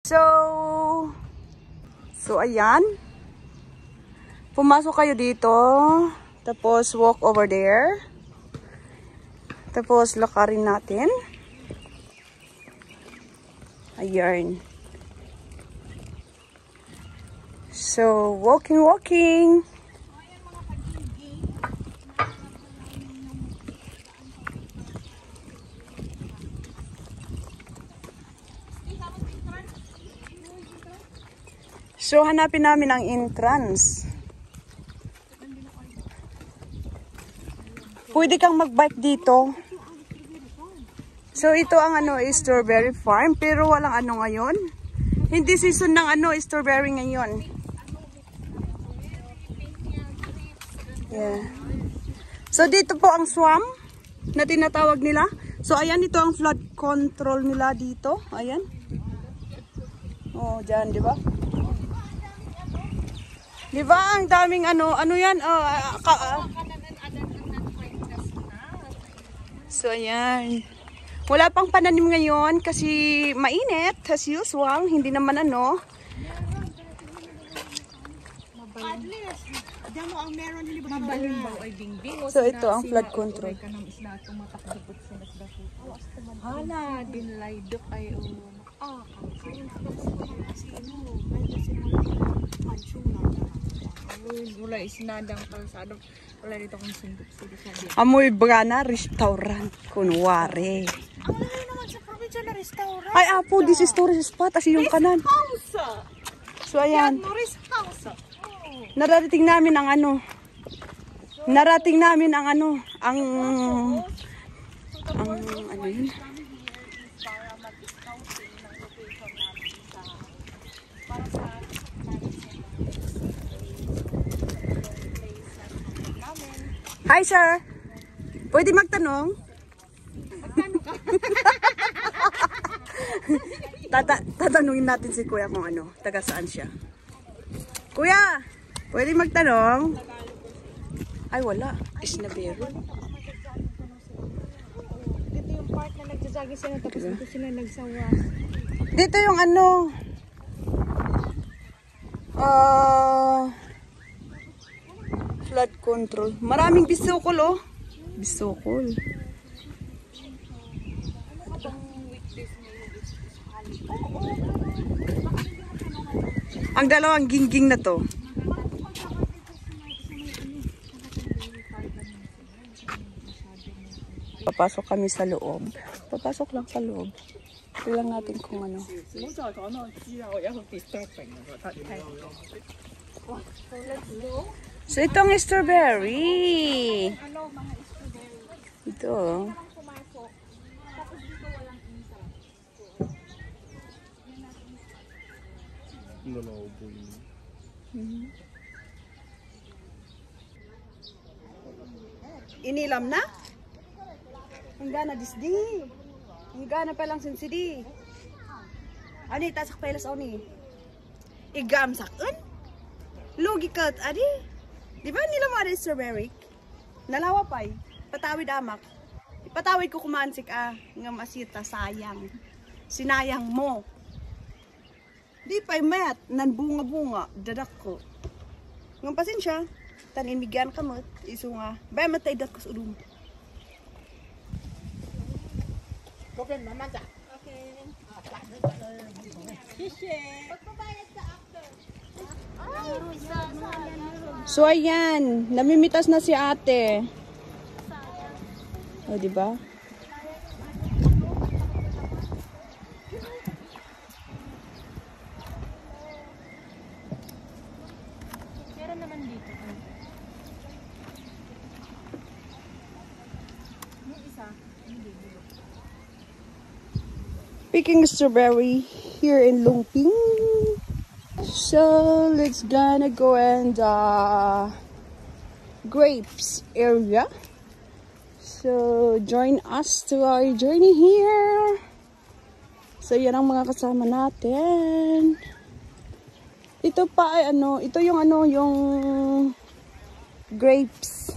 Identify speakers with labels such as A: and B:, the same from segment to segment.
A: So ayan. Pumasok kayo dito. Tapos walk over there. Tapos lakarin natin. Ayan. So, walking. So, hanapin namin ang entrance. Pwede kang mag-bike dito. So, ito ang strawberry farm. Pero walang ngayon. Hindi season ng strawberry ngayon. Yeah. So, dito po ang swamp na tinatawag nila. So, ayan, ito ang flood control nila dito. Ayan. Oh, dyan, di ba? Di ba? Ang daming ano yan? So, ayan. Wala pang pananim ngayon kasi mainit as usual. Hindi naman So, ito ang flood control.
B: Hala, dinlaydok ay wala isinadang kalsado. Wala dito kung sundok-sundok.
A: Amoy brana restaurant kunwari.
B: Ang layo naman sa probinsya na restaurant.
A: Ay, apo, this is tourist spot. As yung kanan. So, ayan. Narating namin ang yun? Hi, sir. Pwede magtanong? Tatanungin natin si Kuya kung taga saan siya. Kuya, pwede magtanong? Ay, wala. Isnabero.
B: Dito yung part na nagsasagin sila tapos dito sila nagsawa.
A: Dito yung flood control. Maraming bisukol, Bisukol. Ang dalawang gingging na to. Papasok kami sa loob. Papasok lang sa loob. Tignan natin kung So, itong strawberry. Ito. Inilam na? Hangga na disdi. Hangga na palang sinsidi. Ani, tasak pelas ni. Igam sakun? Logikat, adi? Di ba nila mga strawberry? Nalawa pa'y. Patawid amak. Ipatawid ko kumansik nga masita sayang. Sinayang mo. Di pa'y mayat. Nan bunga-bunga. Dadak ko. Ng pasensya. Tanimigyan ka mo. Iso nga. Baya matay dat ko sa udong.
B: Okay, mamasa. Okay.
A: So ayan, namimitas na si ate. O, di ba?
B: Meron naman dito. Yung isa, hindi.
A: Picking strawberry here in Lungping. So let's gonna go and grapes area. So join us to our journey here. So yan ang mga kasama natin. Ito pa ay ito yung yung grapes.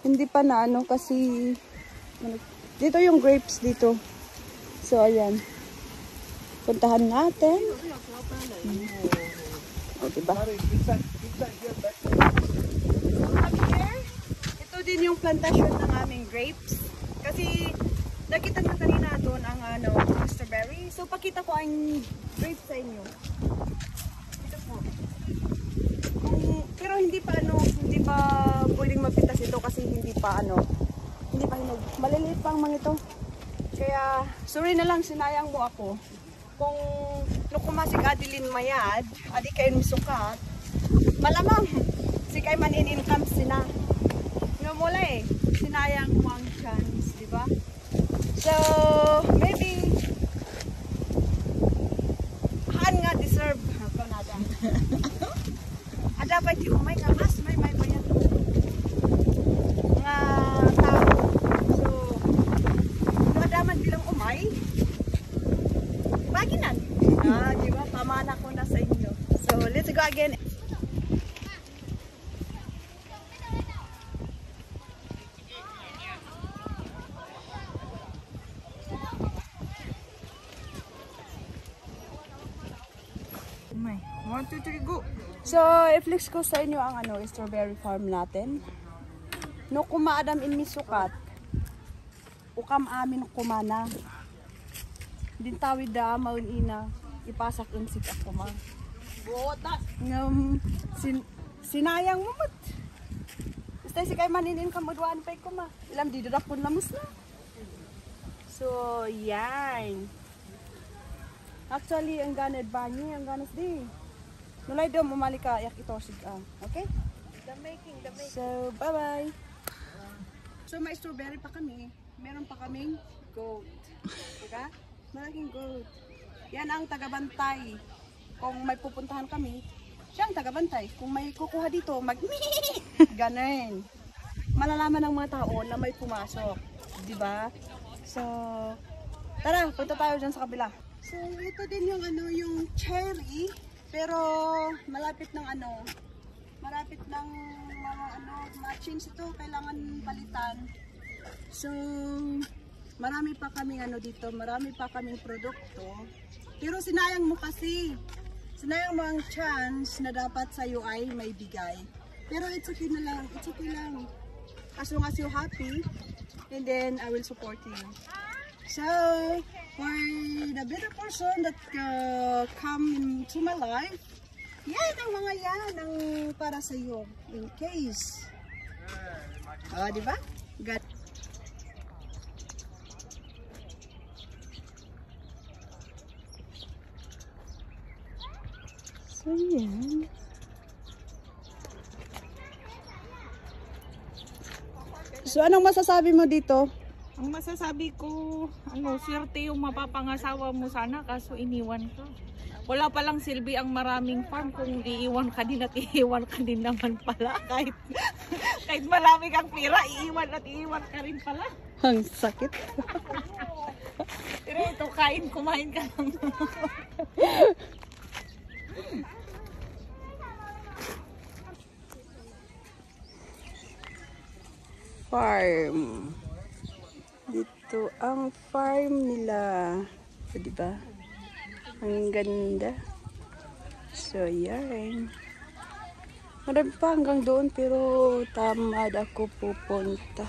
A: Hindi pa na kasi dito yung grapes dito. So ayan. Puntahan natin. O, diba? Ito din yung plantasyon ng aming grapes. Kasi, nakita nyo kanina doon ang strawberry. So, pakita ko ang grapes sa inyo. Ito po. Pero hindi pa pwedeng magpitas ito kasi hindi pa hinog. Maliliit pa ang mga ito. Kaya, sorry na lang, sinayang mo ako. Kung nukumasig adilin mayad, adi kayo sukat, malamang si kay manin income sina. Nga mula sinayang mo ang chance, di ba? So, maybe, haan nga deserve. Ako nada. Ada pa di umay kamas, may bayan nga tao. So, nadaman bilang umay, baginan. Di ba? Pamana ko na sa inyo. So, let's go again.
B: May, 1, 2, 3, go!
A: So, i-flex ko sa inyo ang strawberry farm natin. No kumaadam in misukat, ukam amin kumana. Din tawid da maun ina ipasak insik ako ma. Botas ngam sinayang mo mat. Basta si kay maninin kamudwan pa ko ma. Ilam di dapon lamus na. So, yan. Actually, ang ganad banyi, ang ganas di. Nulay daw mamali ka yak ito sig okay? The making. So, bye-bye. So, may strawberry pa kami. Meron pa kaming goat. Diba? Malaking goat. Yan ang tagabantay. Kung may pupuntahan kami, siya ang tagabantay. Kung may kukuha dito, ganun. Malalaman ng mga tao na may pumasok. Diba? So, tara, punta tayo dyan sa kabila. So, ito din yung yung cherry. Pero, malapit ng malapit ng machines ito, kailangan palitan. So, marami pa kaming dito, marami pa kaming produkto. Pero sinayang mo kasi. Sinayang mo ang chance na dapat sa iyo ay may bigay. Pero it's okay na lang, it's okay lang. As long as you're happy, and then I will support you. So, for the better person that come into my life, yan ang mga yan ang para sa iyo in case. Di ba? Got. So, yan. So, anong masasabi mo dito?
B: Ang masasabi ko, swerte yung mapapangasawa mo sana kaso iniwan ka. Wala palang silbi ang maraming farm kung iiwan ka din at iiwan ka din naman pala. Kahit marami kang pira, iiwan ka rin pala.
A: Ang sakit.
B: Pero ito, kumain ka lang.
A: Farm. Dito ang farm nila. So, diba? Ang ganda. So, yan. Marami pa hanggang doon pero tamad ako pupunta.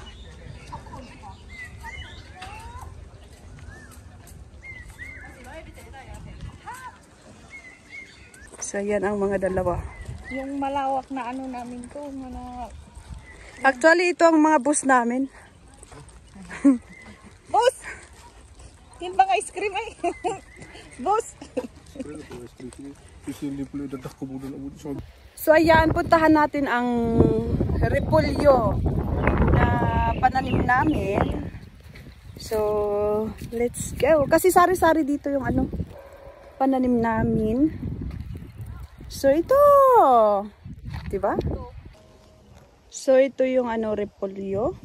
A: So, yan ang mga dalawa.
B: Yung malawak na namin to,
A: Actually, ito ang mga bus namin.
B: Boss! Yan bang ice cream ay? Boss!
A: So ayan, puntahan natin ang repolyo na pananim namin. So, let's go. Kasi sari-sari dito yung pananim namin. So ito! Diba? So ito yung repolyo.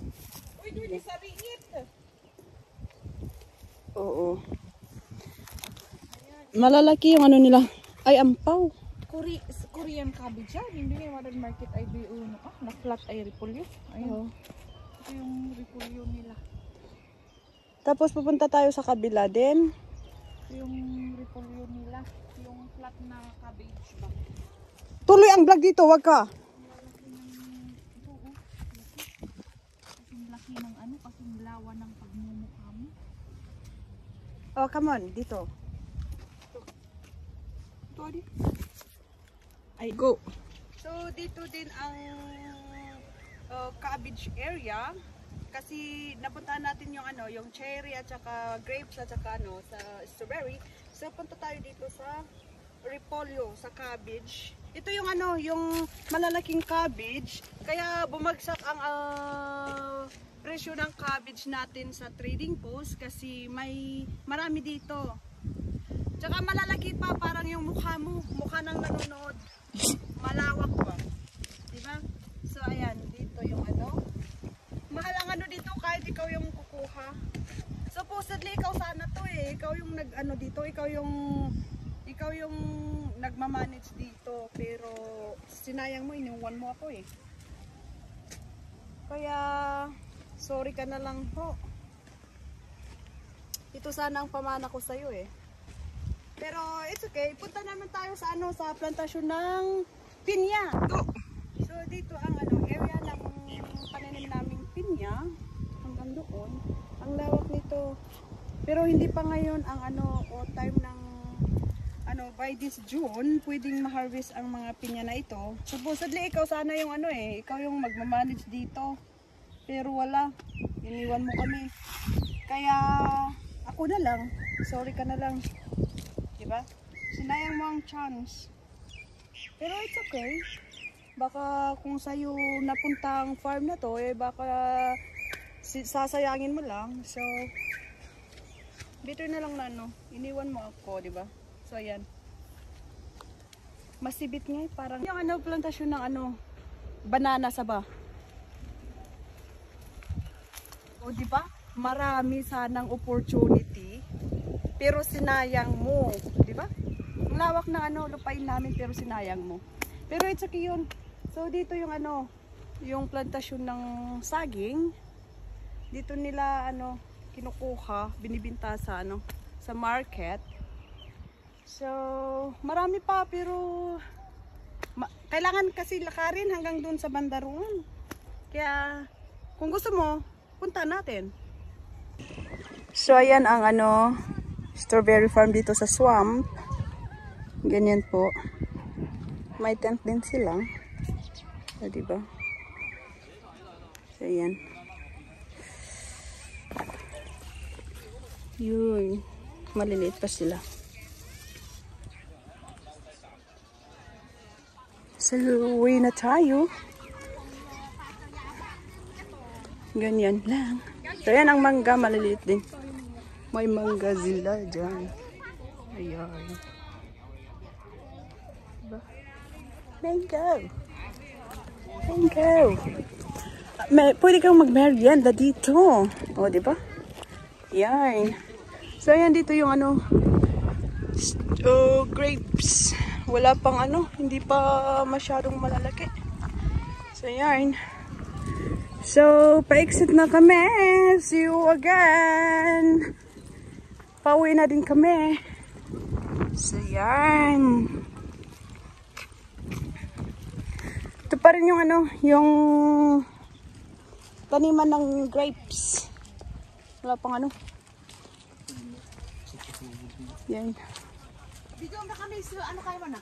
A: Oo. Malalaki yung nila. Ay, ampaw.
B: Korean cabbage yan. Hindi nga modern market ay na flat ay repolyo. Ayun. Ito yung repolyo nila.
A: Tapos pupunta tayo sa kabila din.
B: Ito yung repolyo na cabbage ba?
A: Tuloy ang vlog dito, wag ka.
B: Kasing laki ng ano, kasing lawa ng pagmumukha mo.
A: Oh, come on, dito.
B: Ay, go.
A: So, dito din ang cabbage area. Kasi napuntahan natin yung ano, yung cherry at saka grapes at saka ano, sa strawberry. So, punta tayo dito sa repolyo, sa cabbage. Ito yung ano, yung malalaking cabbage. Kaya bumagsak ang presyo ng cabbage natin sa trading post kasi marami dito. Tsaka malalaki pa, parang yung mukha mo, mukha ng nanonood. Malawak pa. Diba? So, ayan, dito yung ano. Mahal ang ano dito kahit ikaw yung kukuha. Supposedly, ikaw sana to eh. Ikaw yung nag-ano dito, ikaw yung nagmamanage dito. Pero, sinayang mo, iniwan mo ako eh. Kaya, sorry ka na lang po. Ito sana ang pamana ko sa'yo eh. Pero it's okay. Punta naman tayo sa ano, sa plantasyon ng pinya. Go. So dito ang ano, area ng pananim naming pinya hanggang doon. Ang lawak nito. Pero hindi pa ngayon ang ano, o time ng ano, by this June, pwedeng ma-harvest ang mga pinya na ito. Supposedly ikaw sana yung ano eh, ikaw yung magma-manage dito. Pero wala. Iniwan mo kami. Kaya ako na lang. Sorry ka na lang. Diba? Sinayang mo ang chance. Pero it's okay. Baka kung sa'yo napunta ang farm na to, eh baka sasayangin mo lang. So, better na lang na ano, iniwan mo ako, diba? So, ayan. Masibit nga, parang yung ano, plantasyon ng ano, banana sa ba? O, diba? Marami sanang opportunity. Pero sinayang mo, di ba? Ang lawak na ano, lupain namin pero sinayang mo. Pero it's okay yun. So dito yung ano, yung plantasyon ng saging. Dito nila ano, kinukuha, binibinta sa ano, sa market. So, marami pa pero kailangan kasi lakarin hanggang dun sa bandaruan. Kaya kung gusto mo, punta natin. So ayan ang ano, strawberry farm dito sa swamp. Ganyan po. May tent din sila. O, diba? So, ayan. Yun. Maliliit pa sila. So, uwi na tayo. Ganyan lang. So, ayan ang mangga. Maliliit din. May mangga sila dyan. Ayan. Diba? Mango. Mango. Pwede kang mag-merienda dito. O, diba? Ayan. So, ayan dito yung ano. Grapes. Wala pang ano. Hindi pa masyadong malalaki. So, ayan. So, pa-exit na kami. See you again. Pauwi na din kami. So, yan. Ito pa rin yung ano, yung taniman ng grapes. Wala pang ano. Yan.
B: Video na kami, ano kayo na?